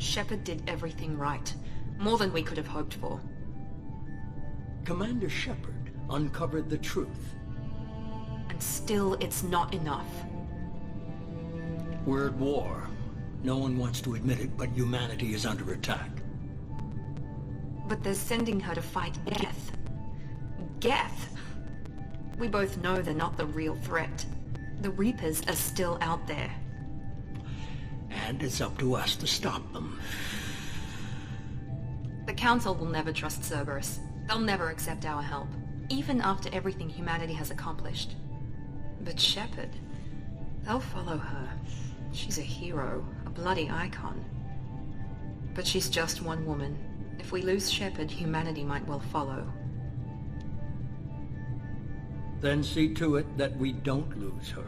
Shepard did everything right. More than we could have hoped for. Commander Shepard uncovered the truth. And still, it's not enough. We're at war. No one wants to admit it, but humanity is under attack. But they're sending her to fight Geth. Geth! We both know they're not the real threat. The Reapers are still out there. And it's up to us to stop them. The Council will never trust Cerberus. They'll never accept our help, even after everything humanity has accomplished. But Shepard, they'll follow her. She's a hero, a bloody icon. But she's just one woman. If we lose Shepard, humanity might well follow. Then see to it that we don't lose her.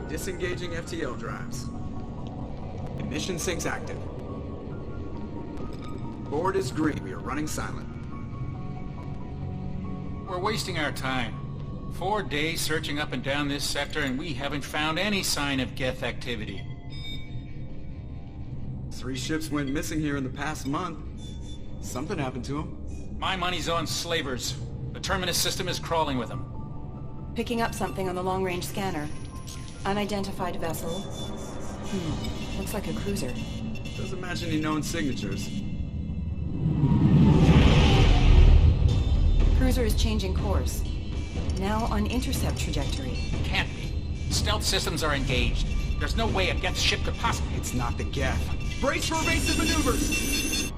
Disengaging FTL drives. Ignition sinks active. Board is green. We are running silent. We're wasting our time. 4 days searching up and down this sector, and we haven't found any sign of Geth activity. 3 ships went missing here in the past month. Something happened to them. My money's on slavers. The Terminus system is crawling with them. Picking up something on the long-range scanner. Unidentified vessel. Looks like a cruiser. Doesn't match any known signatures. Cruiser is changing course. Now on intercept trajectory. Can't be. Stealth systems are engaged. There's no way a Geth ship could possibly... It's not the Geth. Brace for evasive maneuvers!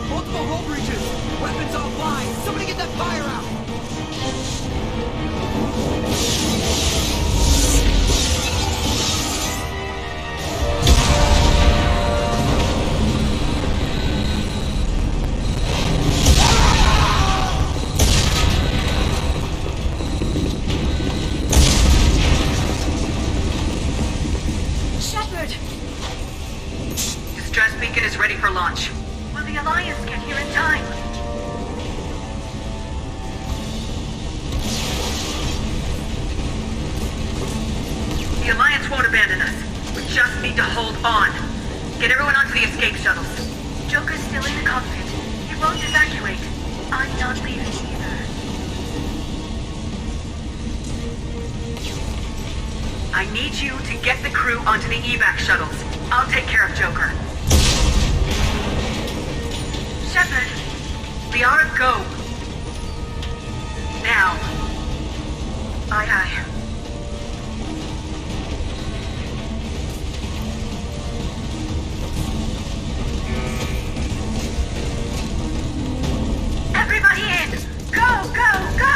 Multiple hull breaches! Weapons offline! Somebody get that fire out! Shepard! Distress beacon is ready for launch. Will the Alliance get here in time? The Alliance won't abandon us. We just need to hold on. Get everyone onto the escape shuttles. Joker's still in the cockpit. He won't evacuate. I'm not leaving either. I need you to get the crew onto the evac shuttles. I'll take care of Joker. Shepard, Liara, go. Now. Aye, aye. Everybody in! Go, go, go!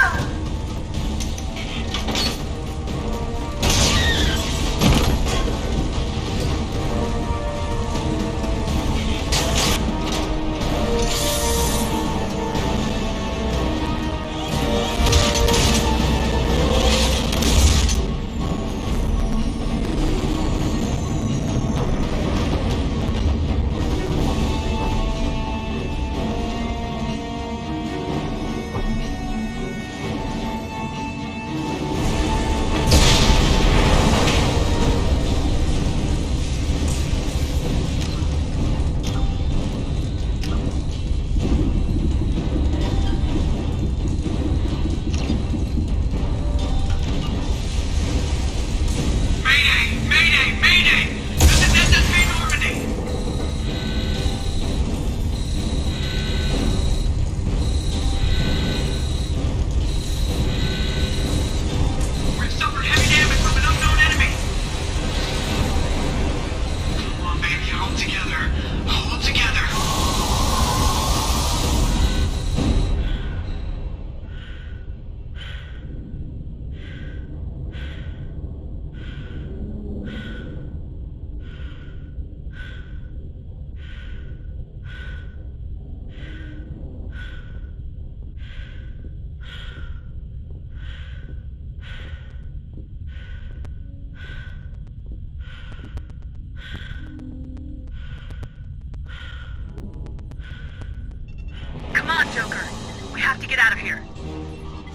Joker. We have to get out of here.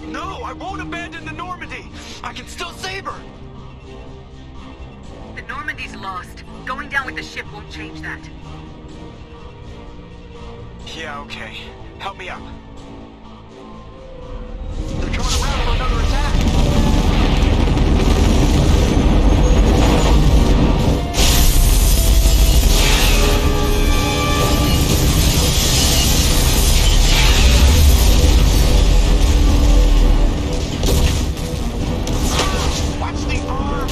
No, I won't abandon the Normandy! I can still save her! The Normandy's lost. Going down with the ship won't change that. Yeah, okay. Help me out. They're coming around for another attack! Watch the arm!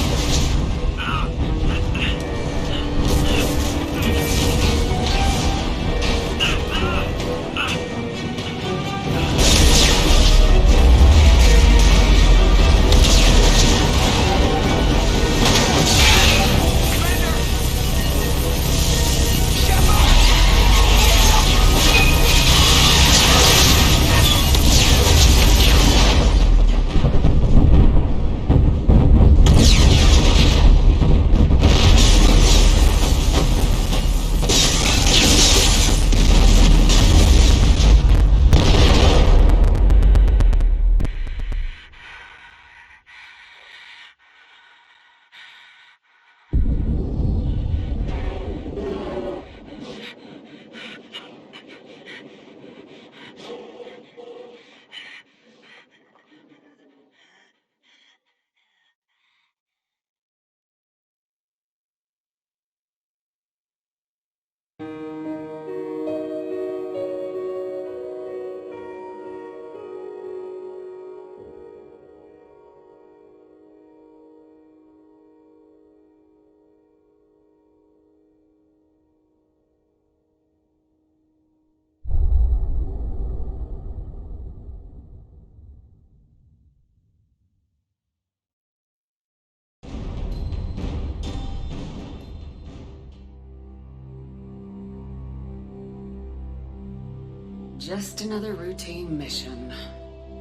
Just another routine mission.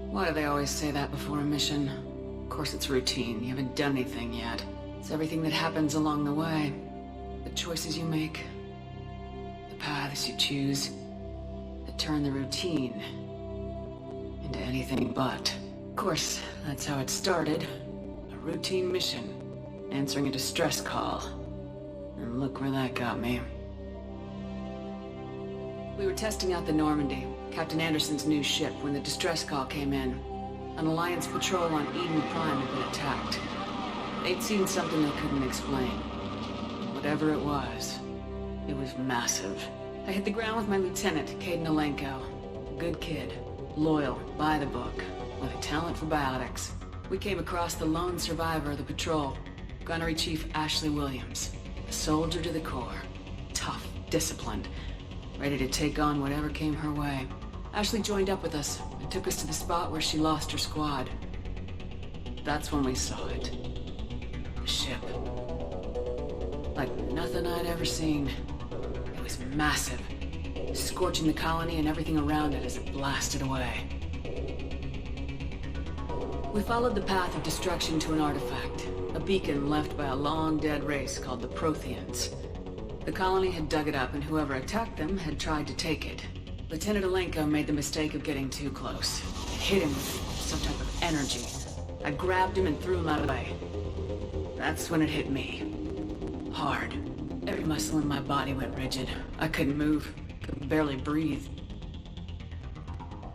Why do they always say that before a mission? Of course it's routine. You haven't done anything yet. It's everything that happens along the way. The choices you make. The paths you choose. That turn the routine into anything but. Of course, that's how it started. A routine mission. Answering a distress call. And look where that got me. We were testing out the Normandy, Captain Anderson's new ship, when the distress call came in. An Alliance patrol on Eden Prime had been attacked. They'd seen something they couldn't explain. Whatever it was massive. I hit the ground with my lieutenant, Caden Alenko. A good kid, loyal, by the book, with a talent for biotics. We came across the lone survivor of the patrol, Gunnery Chief Ashley Williams. A soldier to the core. Tough, disciplined, ready to take on whatever came her way. Ashley joined up with us and took us to the spot where she lost her squad. That's when we saw it. The ship. Like nothing I'd ever seen. It was massive, scorching the colony and everything around it as it blasted away. We followed the path of destruction to an artifact, a beacon left by a long-dead race called the Protheans. The colony had dug it up, and whoever attacked them had tried to take it. Lieutenant Alenko made the mistake of getting too close. It hit him with some type of energy. I grabbed him and threw him out of the way. That's when it hit me. Hard. Every muscle in my body went rigid. I couldn't move. Could barely breathe.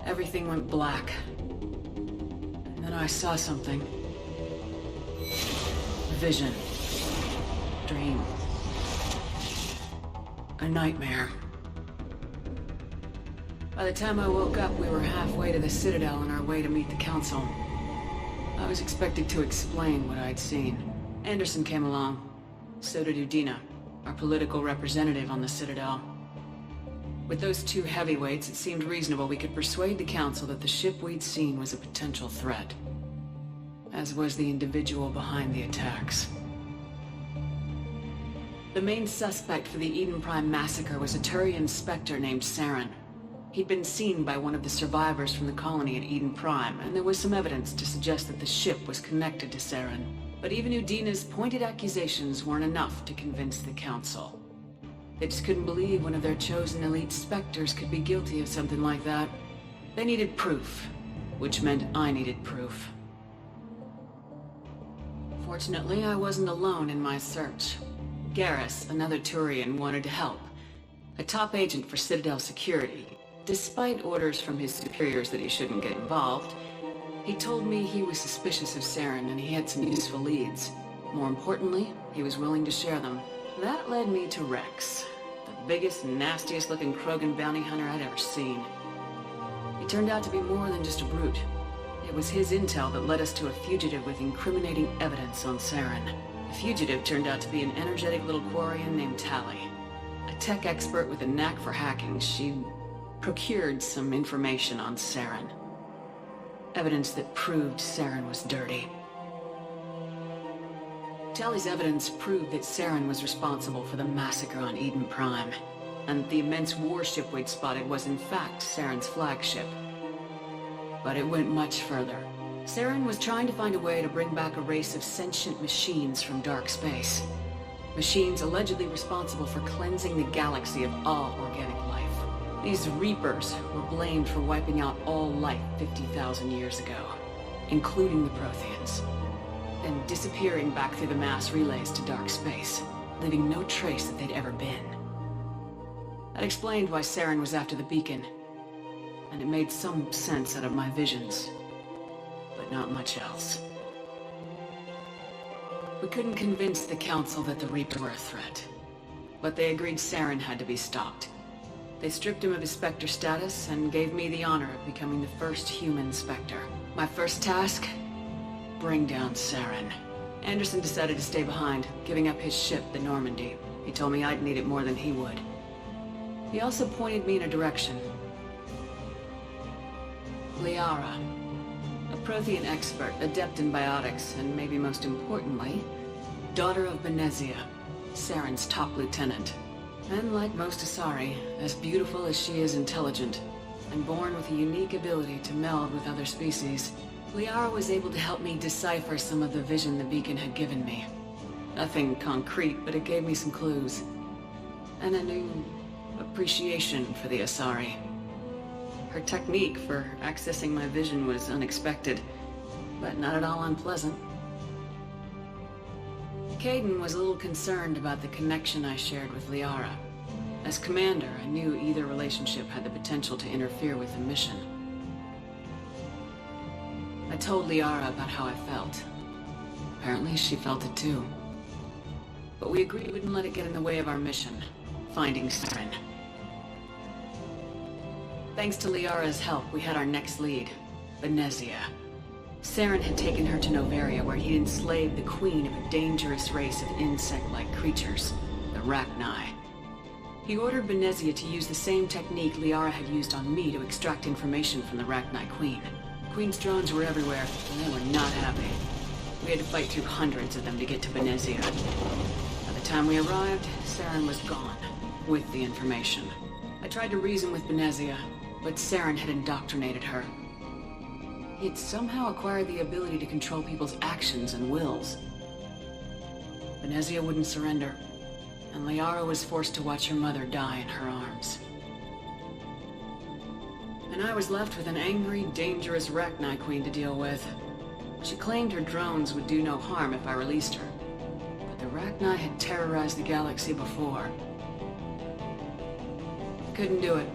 Everything went black. And then I saw something. A vision. Dream. A nightmare. By the time I woke up, we were halfway to the Citadel on our way to meet the Council. I was expected to explain what I'd seen. Anderson came along. So did Udina, our political representative on the Citadel. With those two heavyweights, it seemed reasonable we could persuade the Council that the ship we'd seen was a potential threat. As was the individual behind the attacks. The main suspect for the Eden Prime massacre was a Turian Spectre named Saren. He'd been seen by one of the survivors from the colony at Eden Prime, and there was some evidence to suggest that the ship was connected to Saren. But even Udina's pointed accusations weren't enough to convince the Council. They just couldn't believe one of their chosen elite Spectres could be guilty of something like that. They needed proof, which meant I needed proof. Fortunately, I wasn't alone in my search. Garrus, another Turian, wanted to help. A top agent for Citadel Security. Despite orders from his superiors that he shouldn't get involved, he told me he was suspicious of Saren and he had some useful leads. More importantly, he was willing to share them. That led me to Rex, the biggest, nastiest looking Krogan bounty hunter I'd ever seen. He turned out to be more than just a brute. It was his intel that led us to a fugitive with incriminating evidence on Saren. The fugitive turned out to be an energetic little Quarian named Tally. A tech expert with a knack for hacking, she procured some information on Saren. Evidence that proved Saren was dirty. Tally's evidence proved that Saren was responsible for the massacre on Eden Prime, and the immense warship we'd spotted was in fact Saren's flagship. But it went much further. Saren was trying to find a way to bring back a race of sentient machines from dark space. Machines allegedly responsible for cleansing the galaxy of all organic life. These Reapers were blamed for wiping out all life 50,000 years ago, including the Protheans, and disappearing back through the mass relays to dark space, leaving no trace that they'd ever been. That explained why Saren was after the beacon, and it made some sense out of my visions, but not much else. We couldn't convince the Council that the Reapers were a threat, but they agreed Saren had to be stopped. They stripped him of his Spectre status and gave me the honor of becoming the first human Spectre. My first task? Bring down Saren. Anderson decided to stay behind, giving up his ship, the Normandy. He told me I'd need it more than he would. He also pointed me in a direction. Liara, a Prothean expert, adept in biotics, and maybe most importantly, daughter of Benezia, Saren's top lieutenant. And like most Asari, as beautiful as she is intelligent, and born with a unique ability to meld with other species, Liara was able to help me decipher some of the vision the beacon had given me. Nothing concrete, but it gave me some clues. And a new appreciation for the Asari. Her technique for accessing my vision was unexpected, but not at all unpleasant. Kaidan was a little concerned about the connection I shared with Liara. As commander, I knew either relationship had the potential to interfere with the mission. I told Liara about how I felt. Apparently she felt it too. But we agreed we wouldn't let it get in the way of our mission, finding Saren. Thanks to Liara's help, we had our next lead, Benezia. Saren had taken her to Noveria, where he'd enslaved the queen of a dangerous race of insect-like creatures, the Rachni. He ordered Benezia to use the same technique Liara had used on me to extract information from the Rachni queen. Queen's drones were everywhere, and they were not happy. We had to fight through hundreds of them to get to Benezia. By the time we arrived, Saren was gone, with the information. I tried to reason with Benezia, but Saren had indoctrinated her. He had somehow acquired the ability to control people's actions and wills. Benezia wouldn't surrender, and Liara was forced to watch her mother die in her arms. And I was left with an angry, dangerous Rachni queen to deal with. She claimed her drones would do no harm if I released her, but the Rachni had terrorized the galaxy before. I couldn't do it.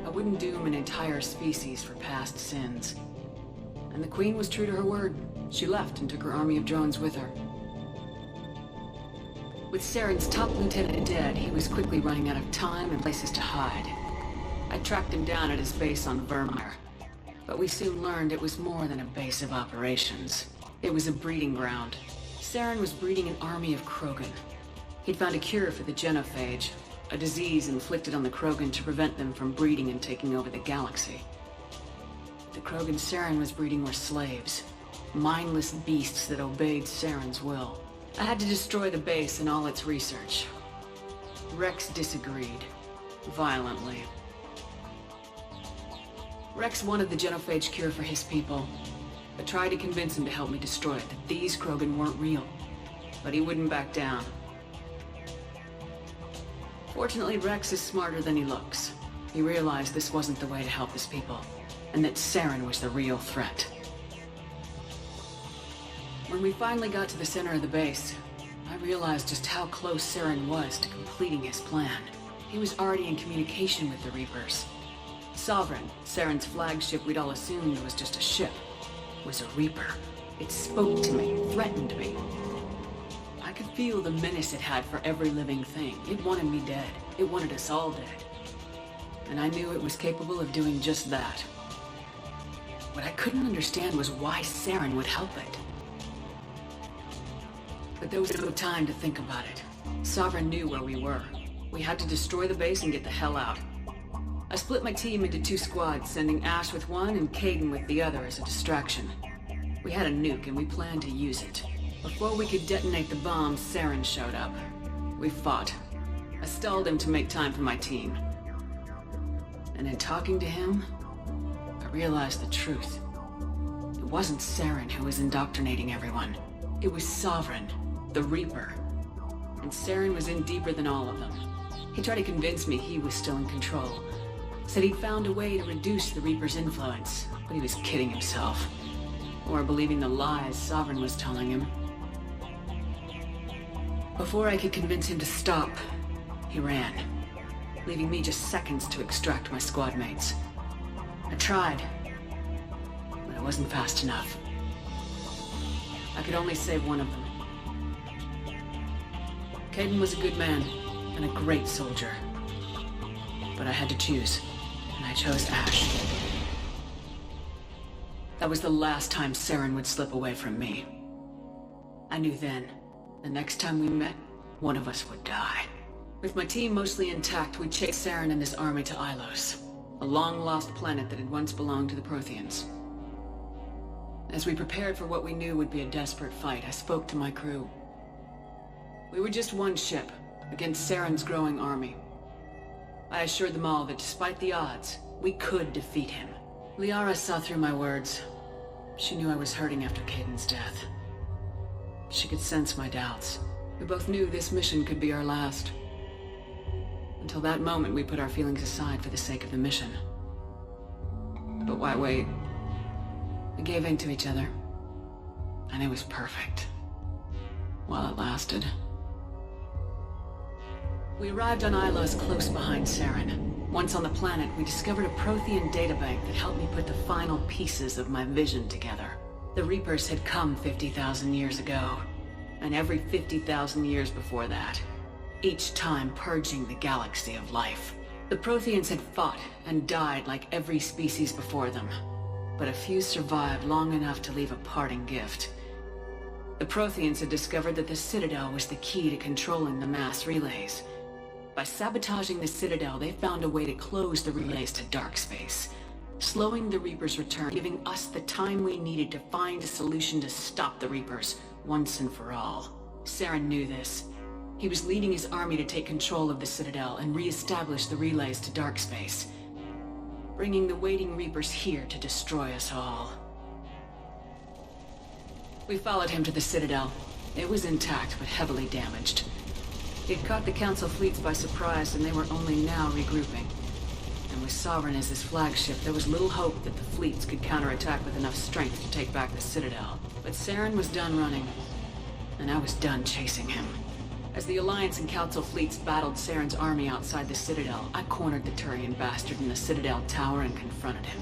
I wouldn't doom an entire species for past sins. And the Queen was true to her word. She left and took her army of drones with her. With Saren's top lieutenant dead, he was quickly running out of time and places to hide. I tracked him down at his base on Vermeer, but we soon learned it was more than a base of operations. It was a breeding ground. Saren was breeding an army of Krogan. He'd found a cure for the genophage, a disease inflicted on the Krogan to prevent them from breeding and taking over the galaxy. The Krogan Saren was breeding were slaves, mindless beasts that obeyed Saren's will. I had to destroy the base and all its research. Rex disagreed, violently. Rex wanted the genophage cure for his people. I tried to convince him to help me destroy it, that these Krogan weren't real. But he wouldn't back down. Fortunately, Rex is smarter than he looks. He realized this wasn't the way to help his people. and that Saren was the real threat. When we finally got to the center of the base, I realized just how close Saren was to completing his plan. He was already in communication with the Reapers. Sovereign, Saren's flagship we'd all assumed was just a ship, was a Reaper. It spoke to me, threatened me. I could feel the menace it had for every living thing. It wanted me dead. It wanted us all dead. And I knew it was capable of doing just that. What I couldn't understand was why Saren would help it. But there was no time to think about it. Sovereign knew where we were. We had to destroy the base and get the hell out. I split my team into 2 squads, sending Ash with one and Caden with the other as a distraction. We had a nuke and we planned to use it. Before we could detonate the bomb, Saren showed up. We fought. I stalled him to make time for my team. And in talking to him, I realized the truth. It wasn't Saren who was indoctrinating everyone. It was Sovereign, the Reaper. And Saren was in deeper than all of them. He tried to convince me he was still in control. Said he'd found a way to reduce the Reaper's influence, but he was kidding himself. Or believing the lies Sovereign was telling him. Before I could convince him to stop, he ran, leaving me just seconds to extract my squad mates. I tried, but I wasn't fast enough. I could only save one of them. Caden was a good man and a great soldier. But I had to choose, and I chose Ash. That was the last time Saren would slip away from me. I knew then, the next time we met, one of us would die. With my team mostly intact, we chased Saren and his army to Ilos, a long-lost planet that had once belonged to the Protheans. As we prepared for what we knew would be a desperate fight, I spoke to my crew. We were just one ship, against Saren's growing army. I assured them all that despite the odds, we could defeat him. Liara saw through my words. She knew I was hurting after Caden's death. She could sense my doubts. We both knew this mission could be our last. Until that moment, we put our feelings aside for the sake of the mission. But why wait? We gave in to each other. And it was perfect. While it lasted. We arrived on Ilos close behind Saren. Once on the planet, we discovered a Prothean databank that helped me put the final pieces of my vision together. The Reapers had come 50,000 years ago, and every 50,000 years before that, each time purging the galaxy of life. The Protheans had fought and died like every species before them, but a few survived long enough to leave a parting gift. The Protheans had discovered that the Citadel was the key to controlling the mass relays. By sabotaging the Citadel, they found a way to close the relays to dark space, slowing the Reapers' return, giving us the time we needed to find a solution to stop the Reapers once and for all. Saren knew this. He was leading his army to take control of the Citadel and re-establish the relays to dark space, bringing the waiting Reapers here to destroy us all. We followed him to the Citadel. It was intact, but heavily damaged. It caught the Council fleets by surprise, and they were only now regrouping. And with Sovereign as his flagship, there was little hope that the fleets could counterattack with enough strength to take back the Citadel. But Saren was done running, and I was done chasing him. As the Alliance and Council fleets battled Saren's army outside the Citadel, I cornered the Turian bastard in the Citadel tower and confronted him.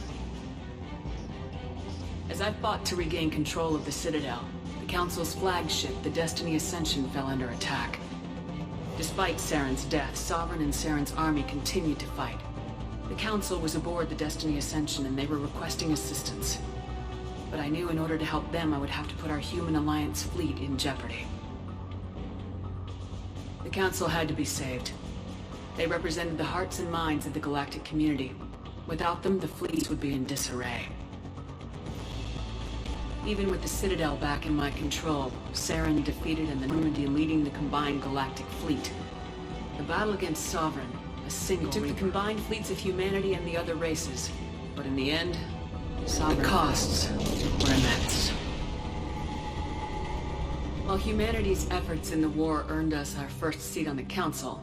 As I fought to regain control of the Citadel, the Council's flagship, the Destiny Ascension, fell under attack. Despite Saren's death, Sovereign and Saren's army continued to fight. The Council was aboard the Destiny Ascension and they were requesting assistance. But I knew in order to help them, I would have to put our human Alliance fleet in jeopardy. The Council had to be saved. They represented the hearts and minds of the galactic community. Without them, the fleets would be in disarray. Even with the Citadel back in my control, Saren defeated and the Normandy leading the combined galactic fleet. The battle against Sovereign, a single took the combined fleets of humanity and the other races. But in the end, the costs were immense. While humanity's efforts in the war earned us our first seat on the Council,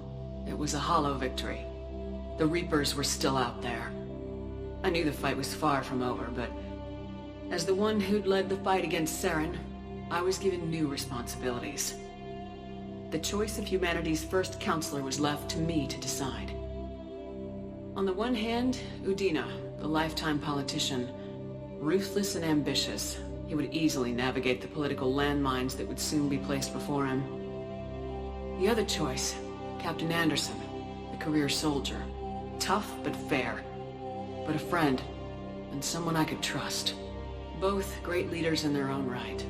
it was a hollow victory. The Reapers were still out there. I knew the fight was far from over, but as the one who'd led the fight against Saren, I was given new responsibilities. The choice of humanity's first counselor was left to me to decide. On the one hand, Udina, the lifetime politician, ruthless and ambitious. He would easily navigate the political landmines that would soon be placed before him. The other choice, Captain Anderson, the career soldier. Tough but fair. But a friend, and someone I could trust. Both great leaders in their own right.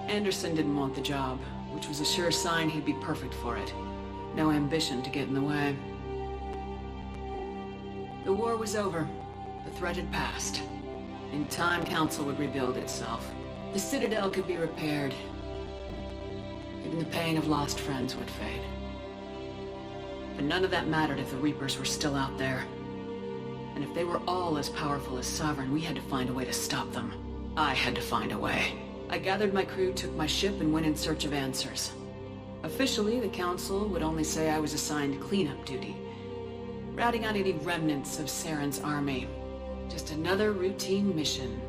Anderson didn't want the job, which was a sure sign he'd be perfect for it. No ambition to get in the way. The war was over. The threat had passed. In time, Council would rebuild itself. The Citadel could be repaired. Even the pain of lost friends would fade. But none of that mattered if the Reapers were still out there. And if they were all as powerful as Sovereign, we had to find a way to stop them. I had to find a way. I gathered my crew, took my ship, and went in search of answers. Officially, the Council would only say I was assigned cleanup duty, routing out any remnants of Saren's army. Just another routine mission.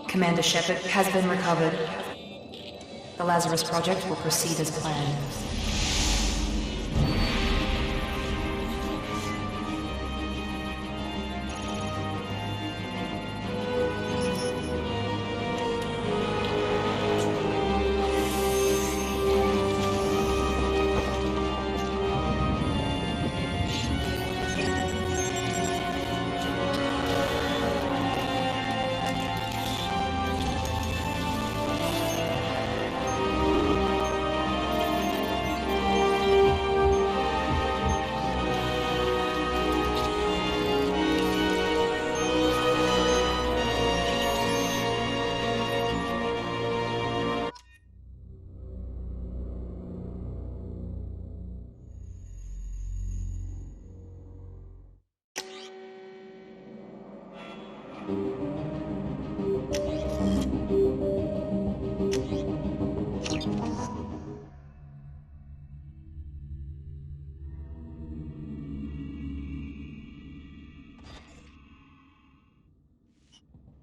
Commander Shepard has been recovered. The Lazarus Project will proceed as planned.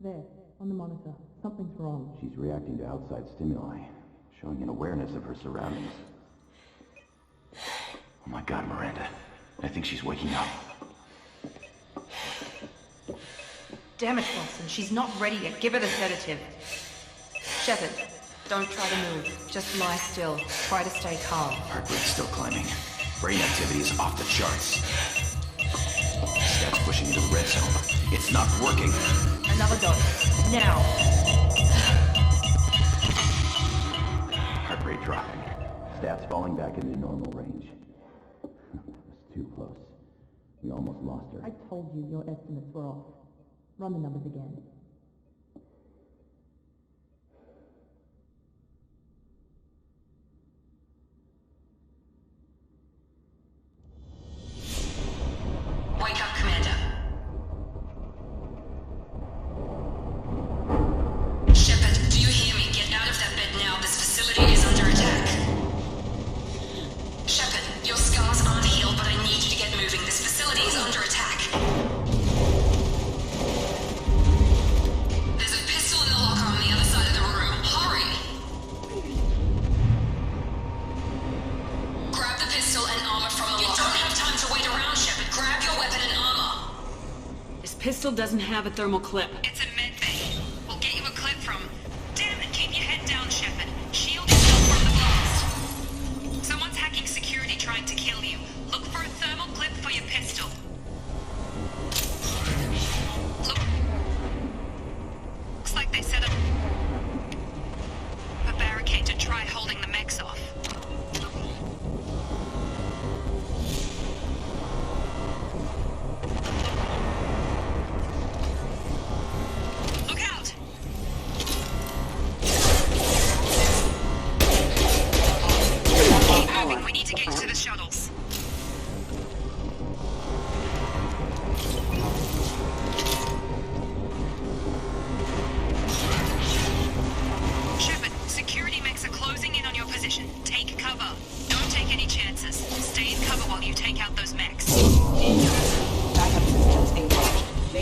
There, on the monitor. Something's wrong. She's reacting to outside stimuli, showing an awareness of her surroundings. Oh my god, Miranda. I think she's waking up. Damn it, Watson. She's not ready yet. Give her the sedative. Shepard, don't try to move. Just lie still. Try to stay calm. Heart rate's still climbing. Brain activity is off the charts. Stats pushing into the red zone. It's not working. Another dose. Now. Heart rate dropping. Stats falling back into normal range. It was too close. We almost lost her. I told you your estimates were off. Run the numbers again. Wake up, Commander. Shepard, do you hear me? Get out of that bed now. This facility is under attack. Shepard, your scars aren't healed, but I need you to get moving. This facility is under attack. There's a pistol in the locker on the other side of the room. Hurry! Grab the pistol and armor from the locker. You don't have time to wait around, Shepard. Grab your weapon and armor. This pistol doesn't have a thermal clip. It's a med bay. We'll get you a clip from... Damn it, keep your head down, Shepard. Shield yourself from the blast. Someone's hacking security trying to kill you. Look for a thermal clip for your pistol. Looks like they set up a barricade to try holding the mechs off.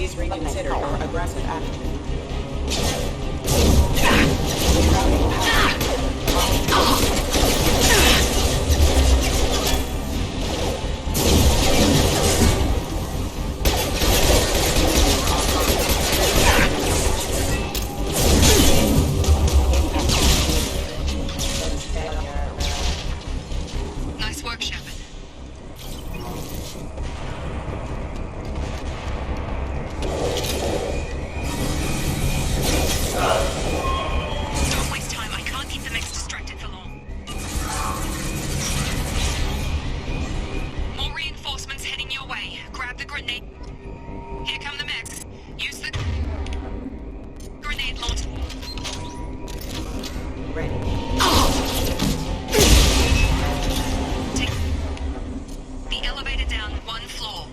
Please reconsider your aggressive attitude. Nice work, Shepard. Don't waste time. I can't keep the mix distracted for long. More reinforcements heading your way. Grab the grenade. Here come the mechs. Use the grenade launcher. Ready. Take the elevator down one floor.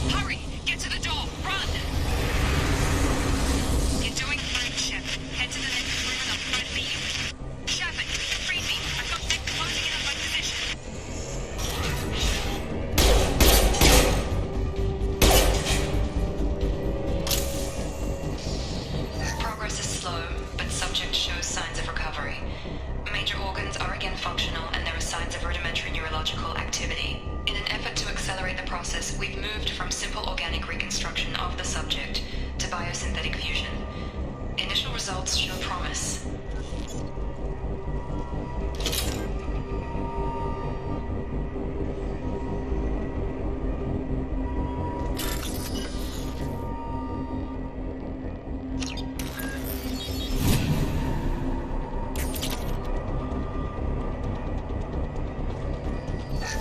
Hurry! Get to the door! Run! You're doing great, Shep. Head to the next room and I'll try to beat you. Shepard, free me! I've got Dick closing in on my position. Progress is slow, but subject shows signs of recovery. Major organs are again functional and there are signs of rudimentary neurological activity. In an effort to accelerate the process, we've moved from simple organic reconstruction of the subject to biosynthetic fusion. Initial results show promise.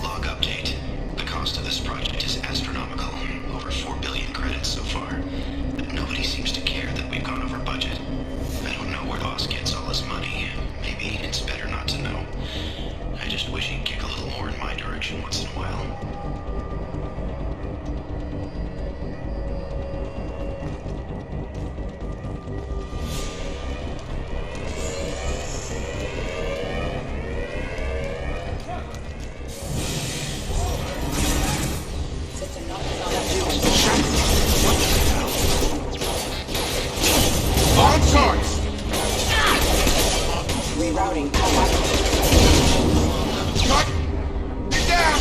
Log update. The cost of this project is astronomical. Over 4 billion credits so far. But nobody seems to care that we've gone over budget. I don't know where Boss gets all his money. Maybe it's better not to know. I just wish he'd kick a little more in my direction once in a while. On charge! Rerouting. Cut! Get down!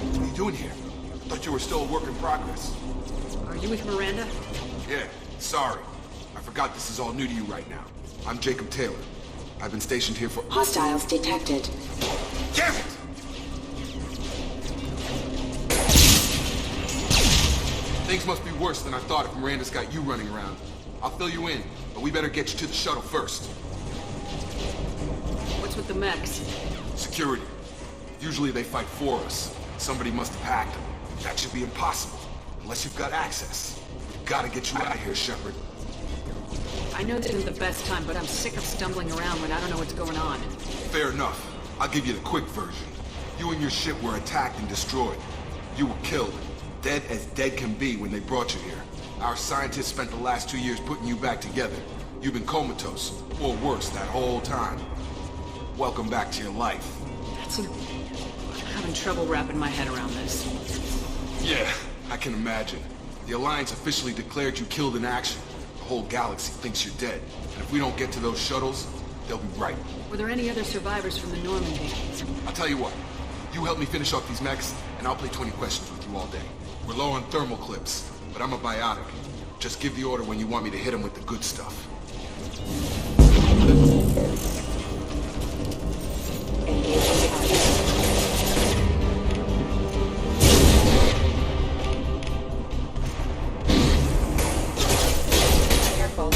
What are you doing here? I thought you were still a work in progress. Are you with Miranda? Yeah, sorry. I forgot this is all new to you right now. I'm Jacob Taylor. I've been stationed here for— Hostiles detected. Damn it! Things must be worse than I thought if Miranda's got you running around. I'll fill you in, but we better get you to the shuttle first. What's with the mechs? Security. Usually they fight for us. Somebody must have hacked them. That should be impossible, unless you've got access. We've gotta get you out of here, Shepard. I know this isn't the best time, but I'm sick of stumbling around when I don't know what's going on. Fair enough. I'll give you the quick version. You and your ship were attacked and destroyed. You were killed. Dead as dead can be when they brought you here. Our scientists spent the last 2 years putting you back together. You've been comatose, or worse, that whole time. Welcome back to your life. I'm having trouble wrapping my head around this. Yeah, I can imagine. The Alliance officially declared you killed in action. The whole galaxy thinks you're dead. And if we don't get to those shuttles, they'll be right. Were there any other survivors from the Normandy? I'll tell you what. You help me finish off these mechs, and I'll play 20 questions with you all day. We're low on thermal clips, but I'm a biotic. Just give the order when you want me to hit them with the good stuff. Careful.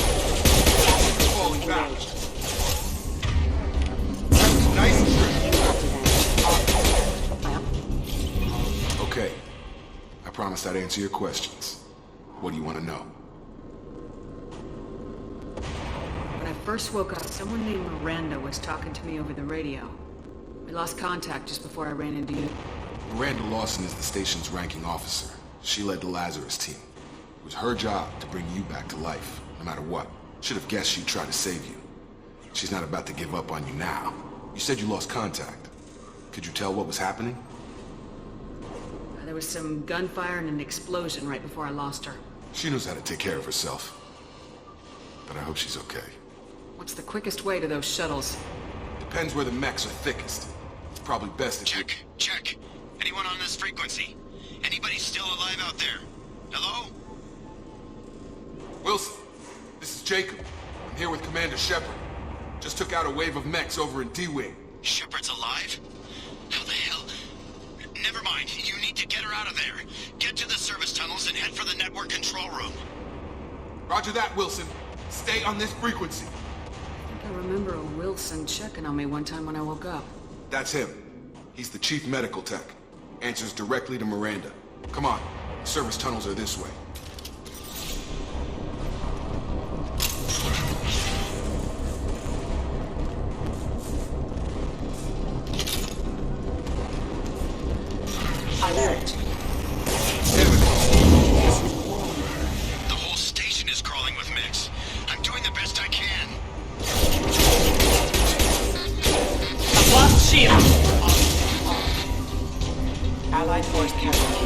Falling back. Nice and straight. Okay. I promised I'd answer your questions. What do you want to know? When I first woke up, someone named Miranda was talking to me over the radio. We lost contact just before I ran into you. Miranda Lawson is the station's ranking officer. She led the Lazarus team. It was her job to bring you back to life, no matter what. Should have guessed she'd try to save you. She's not about to give up on you now. You said you lost contact. Could you tell what was happening? There was some gunfire and an explosion right before I lost her. She knows how to take care of herself. But I hope she's okay. What's the quickest way to those shuttles? Depends where the mechs are thickest. It's probably best if Check. Anyone on this frequency? Anybody still alive out there? Hello? Wilson, this is Jacob. I'm here with Commander Shepard. Just took out a wave of mechs over in D-Wing. Shepard's alive? How the hell? Never mind. You need to get her out of there. Get to the service tunnels and head for the network control room. Roger that, Wilson. Stay on this frequency. I think I remember a Wilson checking on me one time when I woke up. That's him. He's the chief medical tech. Answers directly to Miranda. Come on. Service tunnels are this way. Alert. The whole station is crawling with mechs. I'm doing the best I can. I've lost shield. Allied force casualty.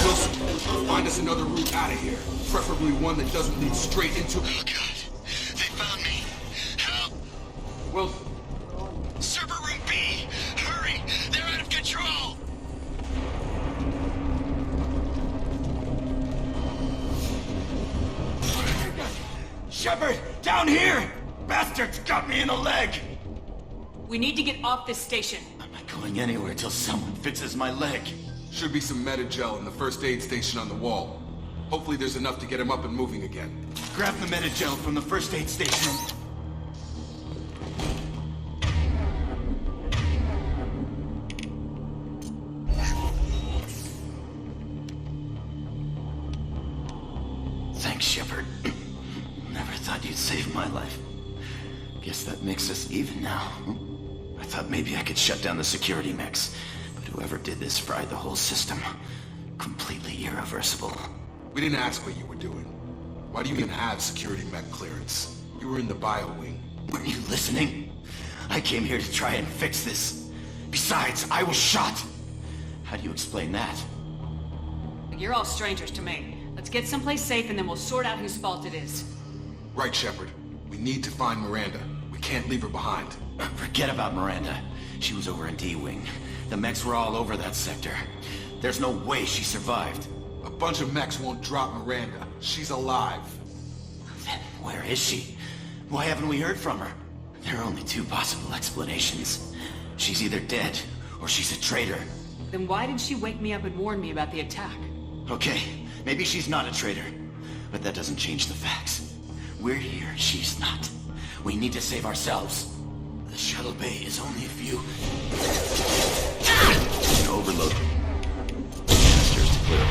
Wilson, find us another route out of here. Preferably one that doesn't lead straight into... Oh, God. They found me. Help! Wilson. Server room B! Hurry! They're out of control! Shepard, down here! Bastards got me in the leg! We need to get off this station. I'm not going anywhere till someone fixes my leg. Should be some Medi-gel in the first aid station on the wall. Hopefully there's enough to get him up and moving again. Grab the Medi-gel from the first aid station. Thanks, Shepard. Never thought you'd save my life. Guess that makes us even now. I thought maybe I could shut down the security mechs, but whoever did this fried the whole system. Completely irreversible. We didn't ask what you were doing. Why do you even have security mech clearance? You were in the bio wing. Weren't you listening? I came here to try and fix this. Besides, I was shot. How do you explain that? You're all strangers to me. Let's get someplace safe and then we'll sort out whose fault it is. Right, Shepard. We need to find Miranda. We can't leave her behind. Forget about Miranda. She was over in D-Wing. The mechs were all over that sector. There's no way she survived. A bunch of mechs won't drop Miranda. She's alive. Then where is she? Why haven't we heard from her? There are only two possible explanations. She's either dead, or she's a traitor. Then why did she wake me up and warn me about the attack? Okay, maybe she's not a traitor. But that doesn't change the facts. We're here, she's not. We need to save ourselves. The shuttle bay is only a few... Overload. Canisters to clear.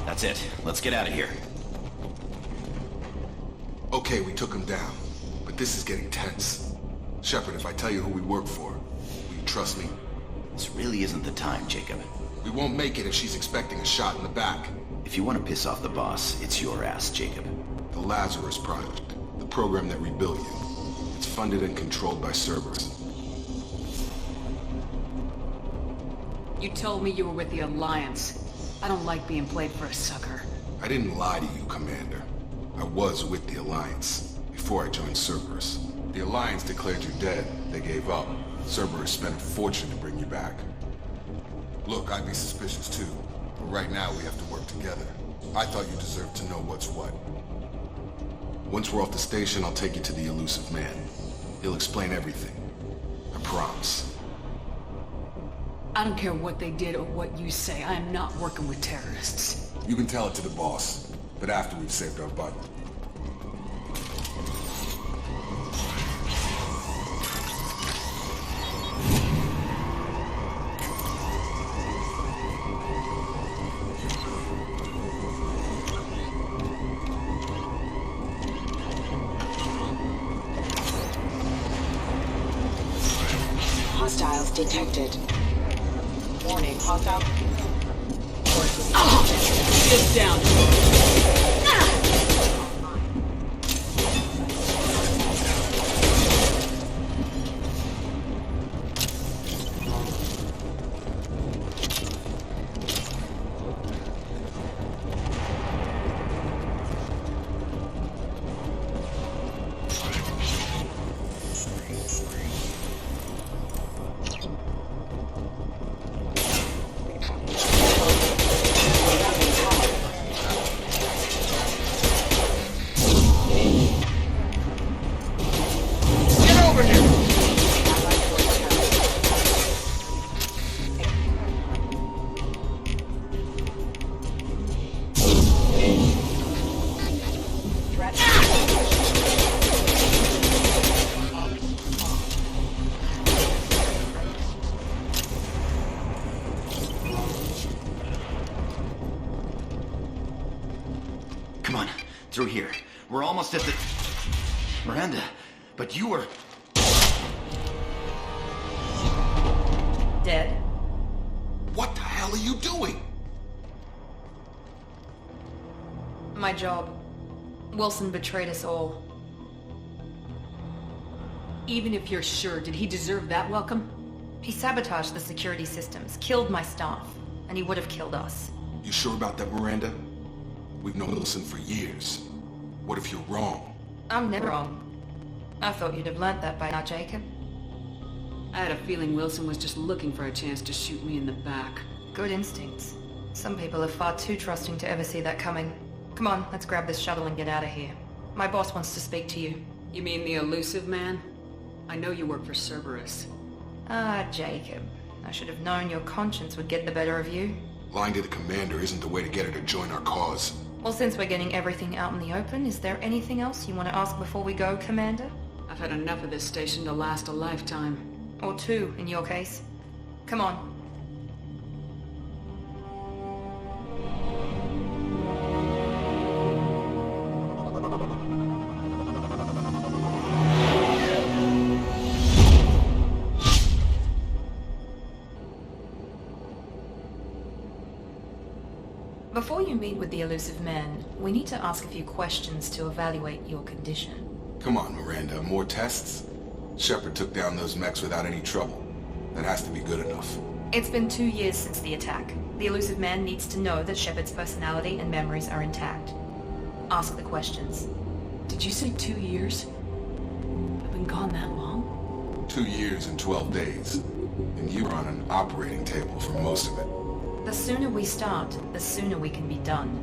That's it. Let's get out of here. Okay, we took him down. But this is getting tense. Shepard, if I tell you who we work for, will you trust me? This really isn't the time, Jacob. We won't make it if she's expecting a shot in the back. If you want to piss off the boss, it's your ass, Jacob. The Lazarus Project. The program that rebuilt you. It's funded and controlled by Cerberus. You told me you were with the Alliance. I don't like being played for a sucker. I didn't lie to you, Commander. I was with the Alliance, before I joined Cerberus. The Alliance declared you dead. They gave up. Cerberus spent a fortune to bring you back. Look, I'd be suspicious too, but right now we have to work together. I thought you deserved to know what's what. Once we're off the station, I'll take you to the elusive man. He'll explain everything. I promise. I don't care what they did or what you say. I am not working with terrorists. You can tell it to the boss, but after we've saved our butt. Hostiles detected. Warning, hostile. Sit down. Through here. We're almost at the... Miranda, but you were... Dead. What the hell are you doing? My job. Wilson betrayed us all. Even if you're sure, did he deserve that welcome? He sabotaged the security systems, killed my staff, and he would have killed us. You sure about that, Miranda? We've known Wilson for years. What if you're wrong? I'm never wrong. I thought you'd have learnt that by now, Jacob. I had a feeling Wilson was just looking for a chance to shoot me in the back. Good instincts. Some people are far too trusting to ever see that coming. Come on, let's grab this shuttle and get out of here. My boss wants to speak to you. You mean the elusive man? I know you work for Cerberus. Ah, Jacob. I should have known your conscience would get the better of you. Lying to the commander isn't the way to get her to join our cause. Well, since we're getting everything out in the open, is there anything else you want to ask before we go, Commander? I've had enough of this station to last a lifetime. Or two, in your case. Come on. Before you meet with the elusive man, we need to ask a few questions to evaluate your condition. Come on, Miranda, more tests? Shepard took down those mechs without any trouble. That has to be good enough. It's been 2 years since the attack. The elusive man needs to know that Shepard's personality and memories are intact. Ask the questions. Did you say 2 years? I've been gone that long? 2 years and 12 days. And you were on an operating table for most of it. The sooner we start, the sooner we can be done.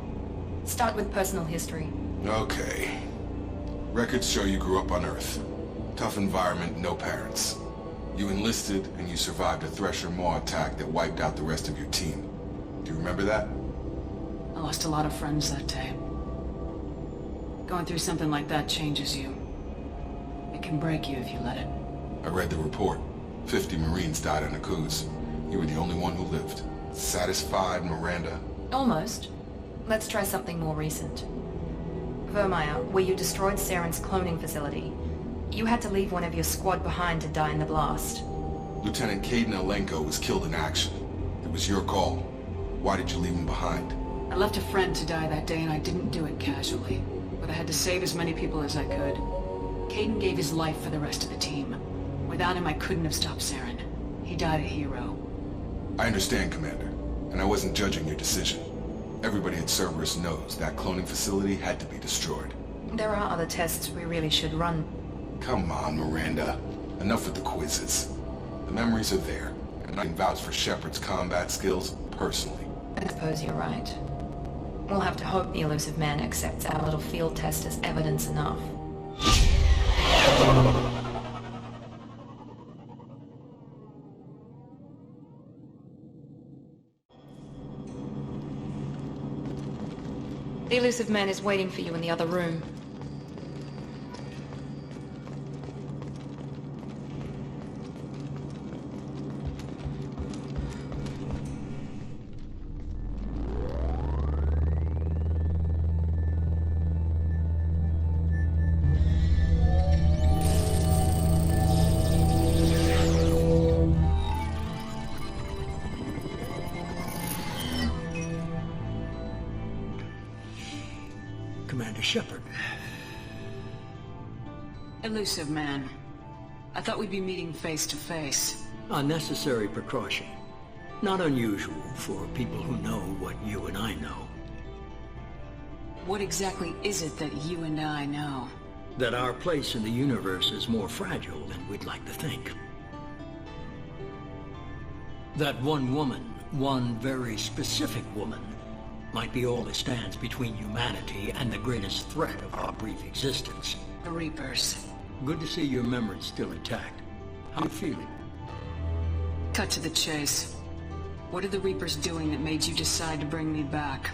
Start with personal history. Okay. Records show you grew up on Earth. Tough environment, no parents. You enlisted and you survived a Thresher Maw attack that wiped out the rest of your team. Do you remember that? I lost a lot of friends that day. Going through something like that changes you. It can break you if you let it. I read the report. 50 Marines died on Akuz. You were the only one who lived. Satisfied, Miranda? Almost. Let's try something more recent. Vermeer, where you destroyed Saren's cloning facility. You had to leave one of your squad behind to die in the blast. Lieutenant Caden Alenko was killed in action. It was your call. Why did you leave him behind? I left a friend to die that day and I didn't do it casually. But I had to save as many people as I could. Caden gave his life for the rest of the team. Without him, I couldn't have stopped Saren. He died a hero. I understand, Commander. And I wasn't judging your decision. Everybody at Cerberus knows that cloning facility had to be destroyed. There are other tests we really should run. Come on, Miranda. Enough with the quizzes. The memories are there, and I can vouch for Shepard's combat skills personally. I suppose you're right. We'll have to hope the elusive man accepts our little field test as evidence enough. The elusive man is waiting for you in the other room. Commander Shepard. Elusive man. I thought we'd be meeting face to face. A necessary precaution. Not unusual for people who know what you and I know. What exactly is it that you and I know? That our place in the universe is more fragile than we'd like to think. That one woman, one very specific woman, might be all that stands between humanity and the greatest threat of our brief existence. The Reapers. Good to see your memory's still intact. How are you feeling? Cut to the chase. What are the Reapers doing that made you decide to bring me back?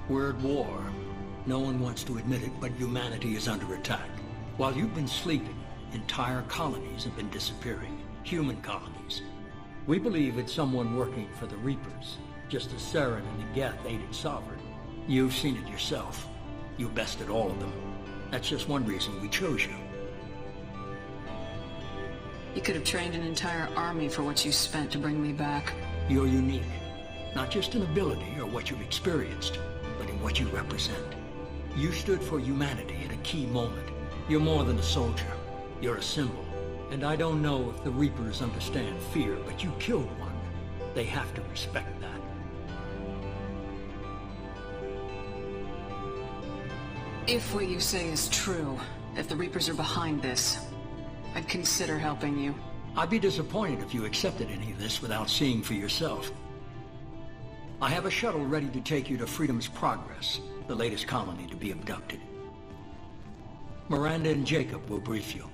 We're at war. No one wants to admit it, but humanity is under attack. While you've been sleeping, entire colonies have been disappearing. Human colonies. We believe it's someone working for the Reapers, just as Saren and the Geth aided Sovereign. You've seen it yourself. You bested all of them. That's just one reason we chose you. You could have trained an entire army for what you spent to bring me back. You're unique. Not just in ability or what you've experienced, but in what you represent. You stood for humanity at a key moment. You're more than a soldier. You're a symbol. And I don't know if the Reapers understand fear, but you killed one. They have to respect that. If what you say is true, if the Reapers are behind this, I'd consider helping you. I'd be disappointed if you accepted any of this without seeing for yourself. I have a shuttle ready to take you to Freedom's Progress, the latest colony to be abducted. Miranda and Jacob will brief you.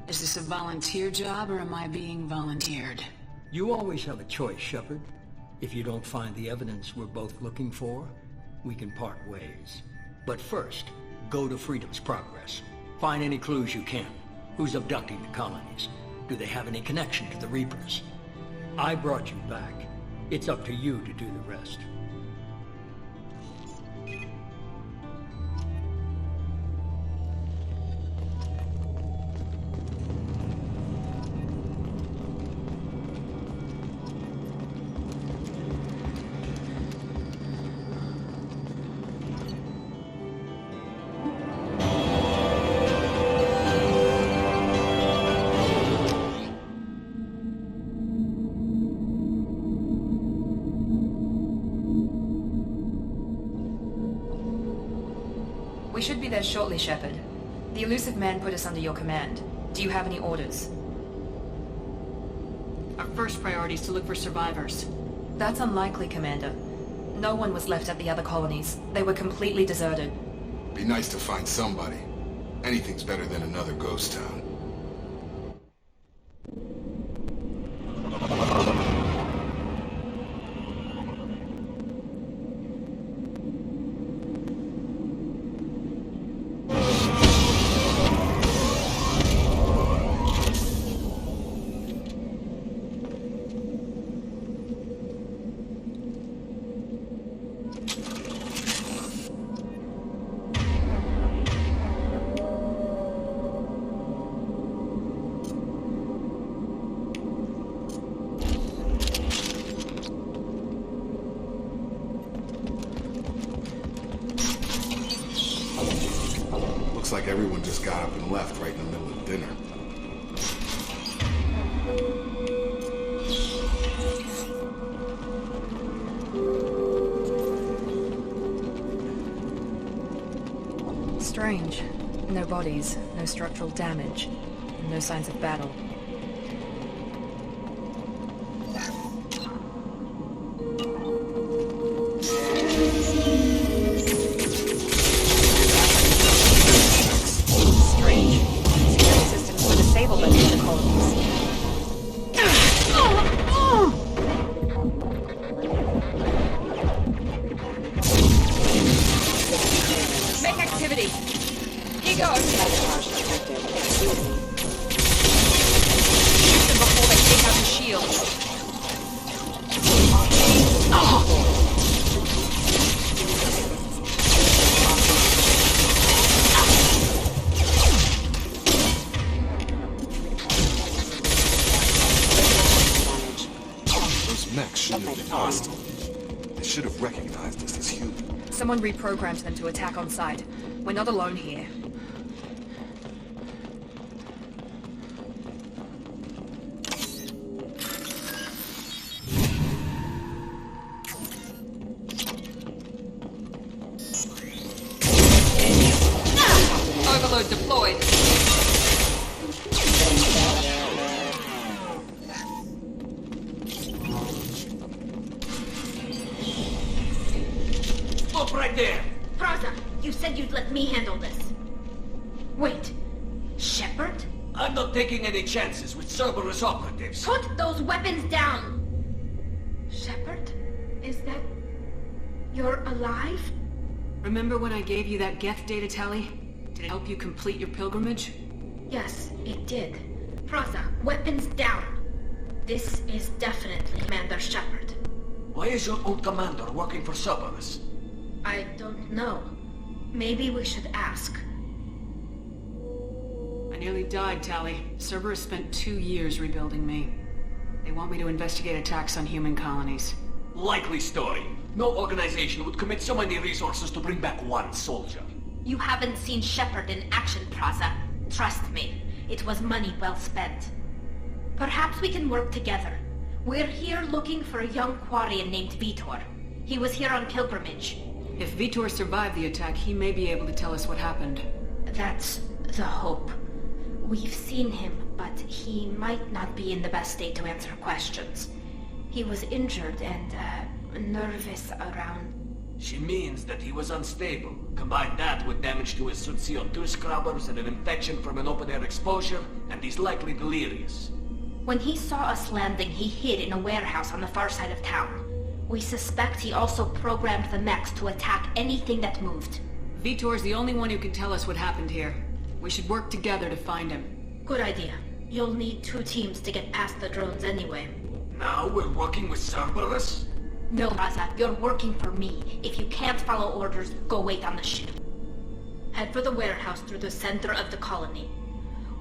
Is this a volunteer job, or am I being volunteered? You always have a choice, Shepard. If you don't find the evidence we're both looking for, we can part ways. But first, go to Freedom's Progress. Find any clues you can. Who's abducting the colonies? Do they have any connection to the Reapers? I brought you back. It's up to you to do the rest. We should be there shortly, Shepard. The elusive man put us under your command. Do you have any orders? Our first priority is to look for survivors. That's unlikely, Commander. No one was left at the other colonies. They were completely deserted. Be nice to find somebody. Anything's better than another ghost town. Looks like everyone just got up and left right in the middle of dinner. Strange. No bodies, no structural damage, no signs of battle. Someone reprogrammed them to attack on sight. We're not alone here. Overload deployed. Right there! Praza, you said you'd let me handle this. Wait, Shepard? I'm not taking any chances with Cerberus operatives. Put those weapons down! Shepard? Is that... you're alive? Remember when I gave you that Geth data tally? Did it help you complete your pilgrimage? Yes, it did. Praza, weapons down. This is definitely Commander Shepard. Why is your old commander working for Cerberus? I don't know. Maybe we should ask. I nearly died, Tally. Cerberus spent 2 years rebuilding me. They want me to investigate attacks on human colonies. Likely story. No organization would commit so many resources to bring back one soldier. You haven't seen Shepard in action, Praza. Trust me, it was money well spent. Perhaps we can work together. We're here looking for a young Quarian named Vitor. He was here on pilgrimage. If Vitor survived the attack, he may be able to tell us what happened. That's the hope. We've seen him, but he might not be in the best state to answer questions. He was injured and, nervous around... She means that he was unstable. Combine that with damage to his suit CO2 scrubbers and an infection from an open-air exposure, and he's likely delirious. When he saw us landing, he hid in a warehouse on the far side of town. We suspect he also programmed the mechs to attack anything that moved. Vitor's the only one who can tell us what happened here. We should work together to find him. Good idea. You'll need 2 teams to get past the drones anyway. Now we're working with Cerberus? No, Raza, you're working for me. If you can't follow orders, go wait on the ship. Head for the warehouse through the center of the colony.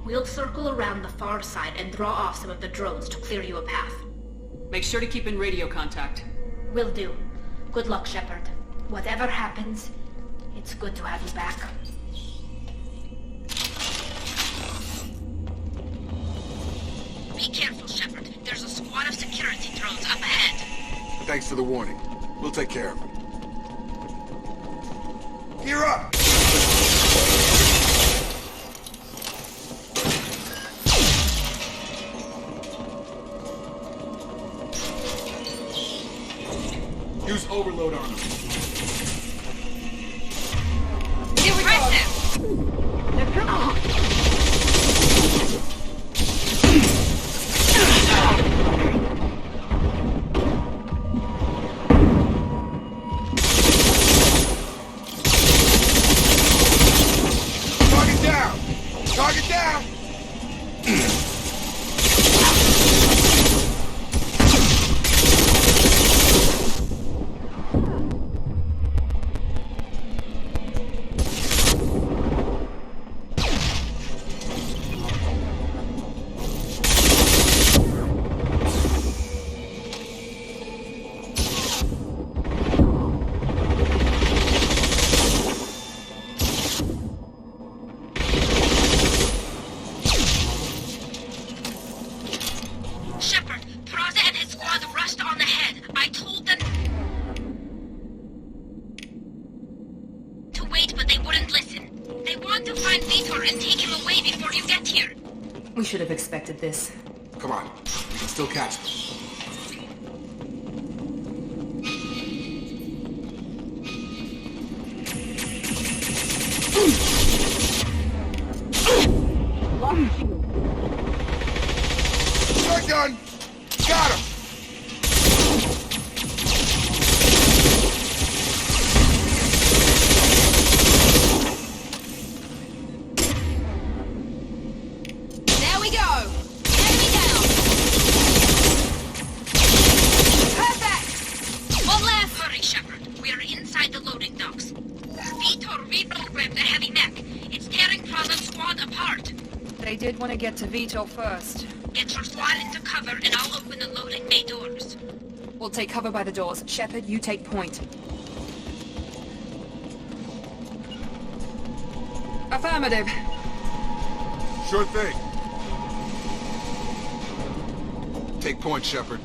We'll circle around the far side and draw off some of the drones to clear you a path. Make sure to keep in radio contact. Will do. Good luck, Shepard. Whatever happens, it's good to have you back. Be careful, Shepard. There's a squad of security drones up ahead. Thanks for the warning. We'll take care of it. Gear up! Use overload on them. Here we go! Let's go! Target down! We should have expected this. Come on, we can still catch them. Shotgun! Got him! They did want to get to Vitor first. Get your squad into cover and I'll open the loading bay doors. We'll take cover by the doors. Shepard, you take point. Affirmative. Sure thing. Take point, Shepard.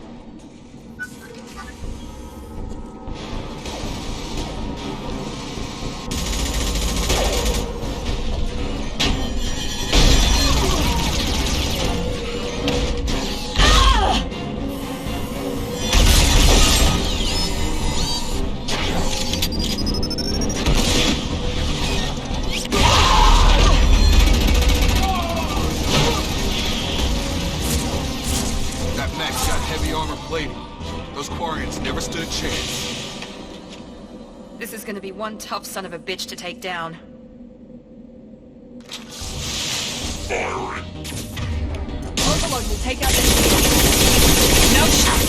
Those Quarians never stood a chance. This is gonna be one tough son of a bitch to take down. Fire. Overload will take out this... No shot!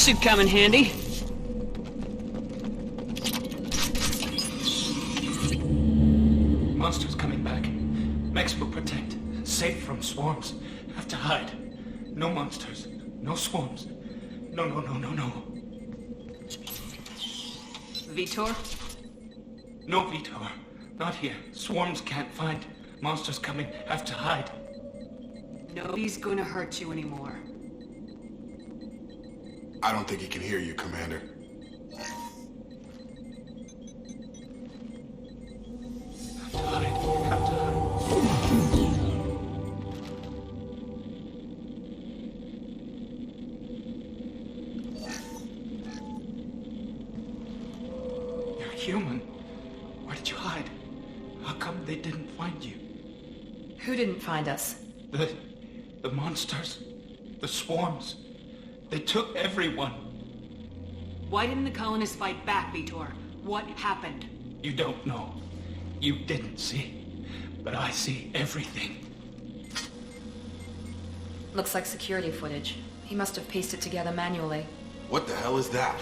should come in handy. Monsters coming back. Mechs will protect. Safe from swarms. Have to hide. No monsters. No swarms. No. Vitor? No, Vitor. Not here. Swarms can't find. Monsters coming. Have to hide. Nobody's gonna hurt you anymore. I don't think he can hear you, Commander. Have to hide. Have to hide. You're human. Where did you hide? How come they didn't find you? Who didn't find us? The monsters. The swarms. They took everyone. Why didn't the colonists fight back, Vitor? What happened? You don't know. You didn't see. But I see everything. Looks like security footage. He must have pieced it together manually. What the hell is that?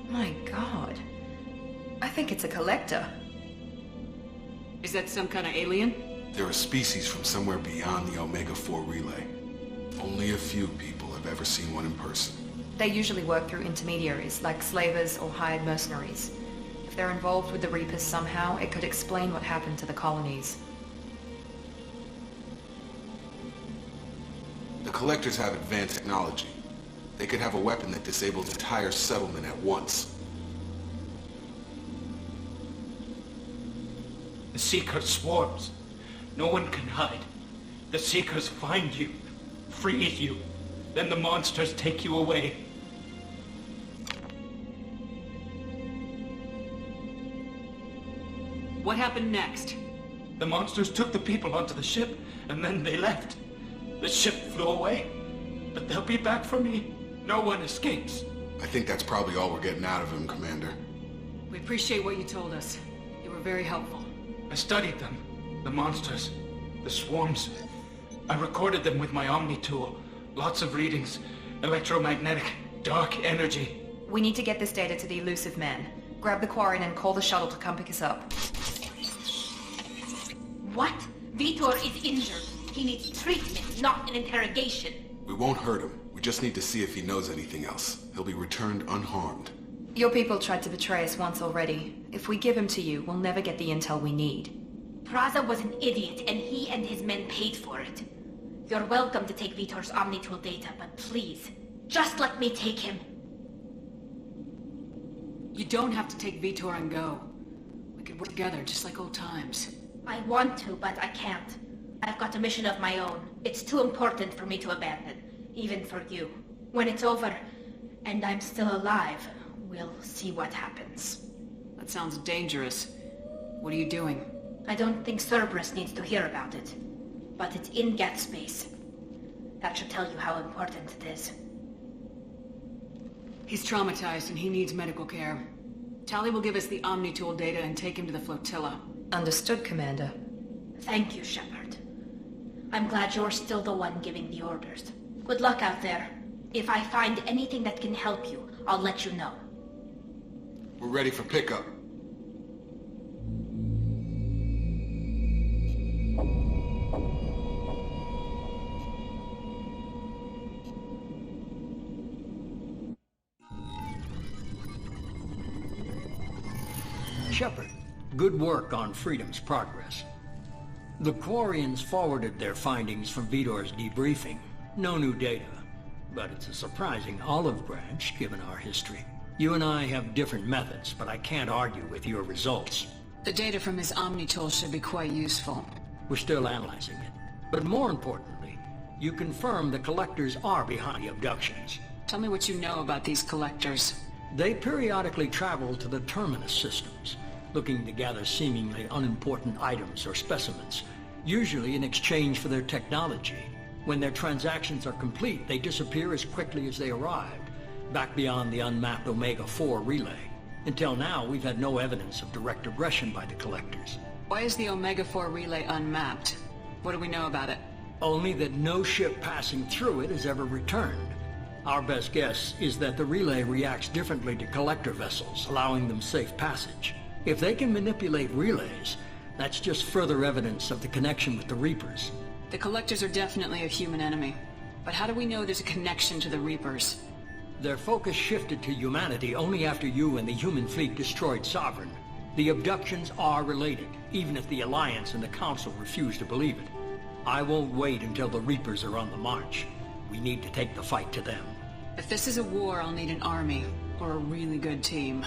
My God. I think it's a collector. Is that some kind of alien? They're a species from somewhere beyond the Omega-4 relay. Only a few people have ever seen one in person. They usually work through intermediaries, like slavers or hired mercenaries. If they're involved with the Reapers somehow, it could explain what happened to the colonies. The Collectors have advanced technology. They could have a weapon that disables an entire settlement at once. The Seekers swarms. No one can hide. The Seekers find you, freeze you. Then the monsters take you away. What happened next? The monsters took the people onto the ship, and then they left. The ship flew away. But they'll be back for me. No one escapes. I think that's probably all we're getting out of him, Commander. We appreciate what you told us. You were very helpful. I studied them. The monsters. The swarms. I recorded them with my Omni tool. Lots of readings. Electromagnetic. Dark energy. We need to get this data to the elusive man. Grab the Quarian and call the shuttle to come pick us up. What? Vitor is injured. He needs treatment, not an interrogation. We won't hurt him. We just need to see if he knows anything else. He'll be returned unharmed. Your people tried to betray us once already. If we give him to you, we'll never get the intel we need. Praza was an idiot, and he and his men paid for it. You're welcome to take Vitor's Omnitool data, but please, just let me take him. You don't have to take Vitor and go. We could work together, just like old times. I want to, but I can't. I've got a mission of my own. It's too important for me to abandon, even for you. When it's over, and I'm still alive, we'll see what happens. That sounds dangerous. What are you doing? I don't think Cerberus needs to hear about it. But it's in Geth space. That should tell you how important it is. He's traumatized and he needs medical care. Tali will give us the Omnitool data and take him to the flotilla. Understood, Commander. Thank you, Shepard. I'm glad you're still the one giving the orders. Good luck out there. If I find anything that can help you, I'll let you know. We're ready for pickup. Shepard, good work on Freedom's progress. The Quarians forwarded their findings from Vitor's debriefing. No new data, but it's a surprising olive branch given our history. You and I have different methods, but I can't argue with your results. The data from his Omnitool should be quite useful. We're still analyzing it. But more importantly, you confirm the Collectors are behind the abductions. Tell me what you know about these Collectors. They periodically travel to the Terminus systems, looking to gather seemingly unimportant items or specimens, usually in exchange for their technology. When their transactions are complete, they disappear as quickly as they arrived, back beyond the unmapped Omega-4 relay. Until now, we've had no evidence of direct aggression by the Collectors. Why is the Omega-4 relay unmapped? What do we know about it? Only that no ship passing through it has ever returned. Our best guess is that the relay reacts differently to collector vessels, allowing them safe passage. If they can manipulate relays, that's just further evidence of the connection with the Reapers. The Collectors are definitely a human enemy. But how do we know there's a connection to the Reapers? Their focus shifted to humanity only after you and the human fleet destroyed Sovereign. The abductions are related, even if the Alliance and the Council refuse to believe it. I won't wait until the Reapers are on the march. We need to take the fight to them. If this is a war, I'll need an army, or a really good team.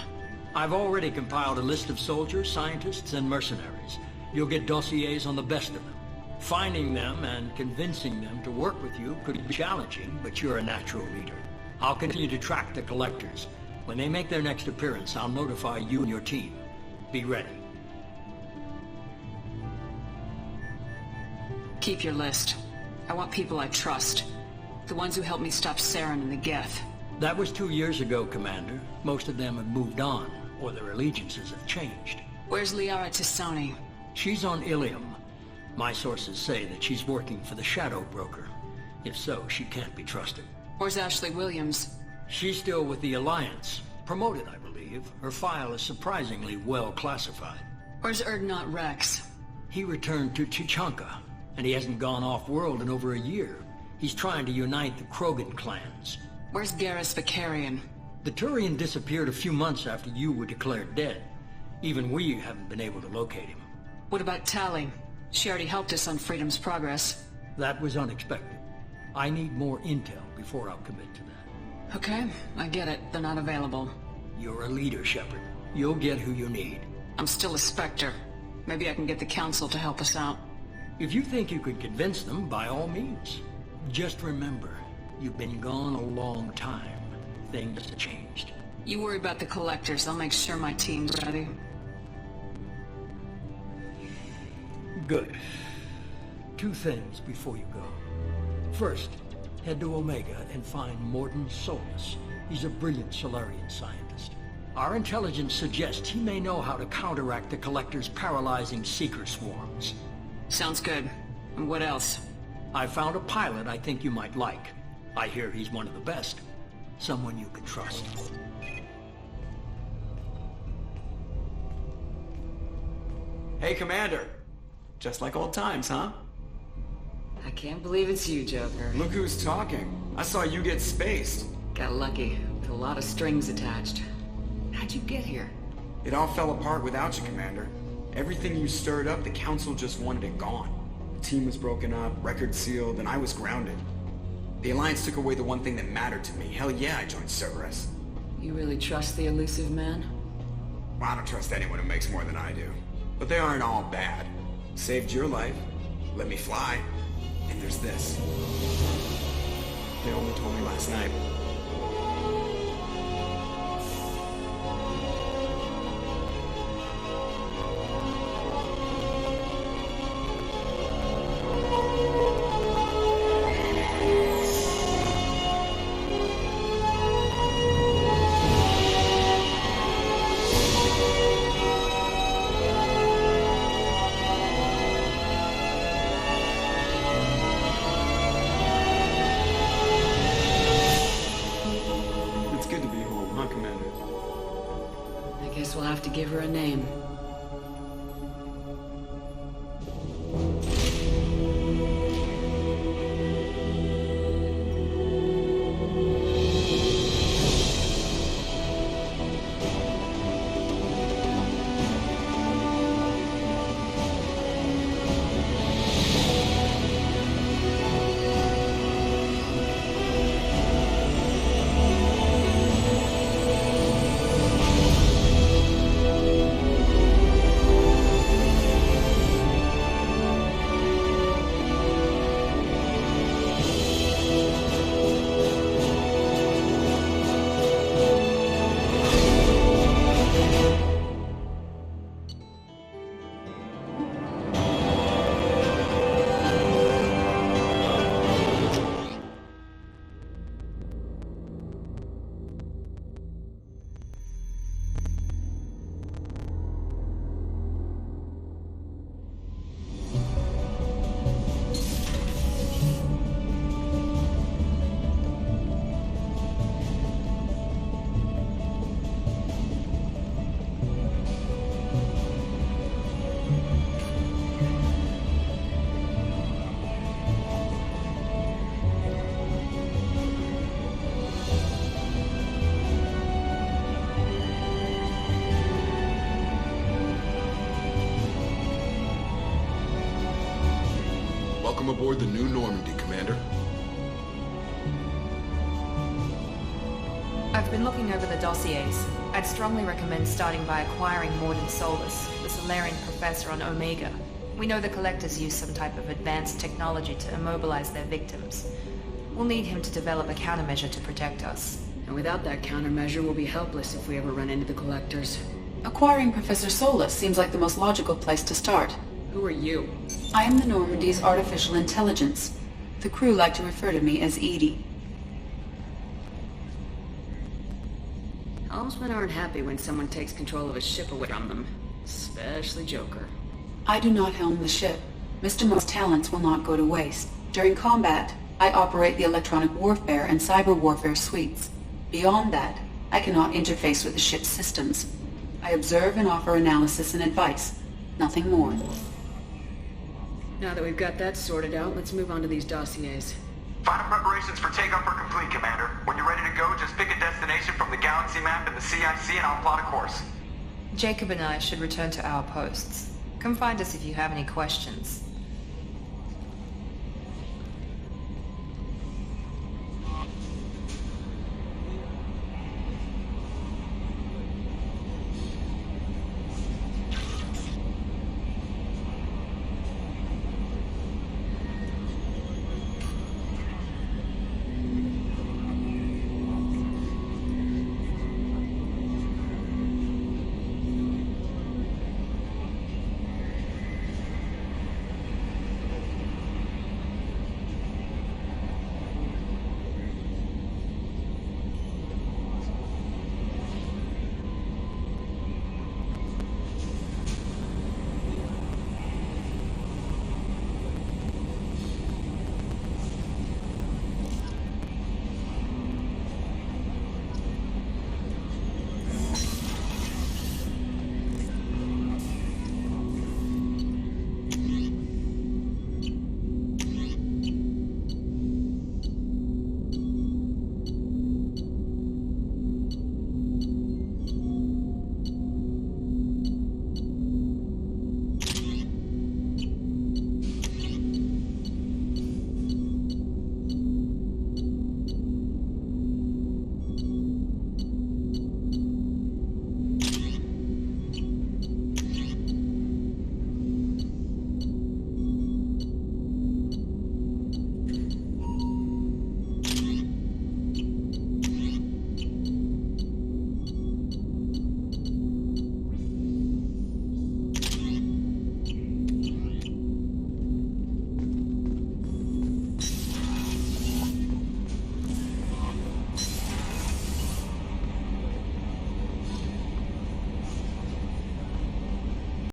I've already compiled a list of soldiers, scientists, and mercenaries. You'll get dossiers on the best of them. Finding them and convincing them to work with you could be challenging, but you're a natural leader. I'll continue to track the Collectors. When they make their next appearance, I'll notify you and your team. Be ready. Keep your list. I want people I trust. The ones who helped me stop Saren and the Geth. That was 2 years ago, Commander. Most of them have moved on, or their allegiances have changed. Where's Liara Tisani? She's on Ilium. My sources say that she's working for the Shadow Broker. If so, she can't be trusted. Where's Ashley Williams? She's still with the Alliance. Promoted, I believe. Her file is surprisingly well classified. Where's Erdnot Rex? He returned to Chichanka, and he hasn't gone off-world in over a year. He's trying to unite the Krogan clans. Where's Garrus Vakarian? The Turian disappeared a few months after you were declared dead. Even we haven't been able to locate him. What about Tali? She already helped us on Freedom's Progress. That was unexpected. I need more intel before I'll commit to that. Okay, I get it. They're not available. You're a leader, Shepard. You'll get who you need. I'm still a Spectre. Maybe I can get the Council to help us out. If you think you could convince them, by all means. Just remember, you've been gone a long time. Things have changed. You worry about the Collectors. I'll make sure my team's ready. Good. 2 things before you go. First, head to Omega and find Mordin Solus. He's a brilliant Solarian scientist. Our intelligence suggests he may know how to counteract the Collector's paralyzing Seeker swarms. Sounds good. And what else? I found a pilot I think you might like. I hear he's one of the best. Someone you can trust. Hey, Commander. Just like old times, huh? I can't believe it's you, Joker. Look who's talking. I saw you get spaced. Got lucky, with a lot of strings attached. How'd you get here? It all fell apart without you, Commander. Everything you stirred up, the Council just wanted it gone. The team was broken up, records sealed, and I was grounded. The Alliance took away the one thing that mattered to me. Hell yeah, I joined Cerberus. You really trust the elusive man? Well, I don't trust anyone who makes more than I do. But they aren't all bad. Saved your life, let me fly, and there's this. They only told me last night. We'll have to give her a name. Welcome aboard the new Normandy, Commander. I've been looking over the dossiers. I'd strongly recommend starting by acquiring Morden Solus, the Solarian professor on Omega. We know the Collectors use some type of advanced technology to immobilize their victims. We'll need him to develop a countermeasure to protect us. And without that countermeasure, we'll be helpless if we ever run into the Collectors. Acquiring Professor Solus seems like the most logical place to start. Who are you? I am the Normandy's artificial intelligence. The crew like to refer to me as Edie. Helmsmen aren't happy when someone takes control of a ship away from them. Especially Joker. I do not helm the ship. Mr. Moore's talents will not go to waste. During combat, I operate the electronic warfare and cyber warfare suites. Beyond that, I cannot interface with the ship's systems. I observe and offer analysis and advice. Nothing more. Now that we've got that sorted out, let's move on to these dossiers. Final preparations for takeoff are complete, Commander. When you're ready to go, just pick a destination from the galaxy map and the CIC and I'll plot a course. Jacob and I should return to our posts. Come find us if you have any questions.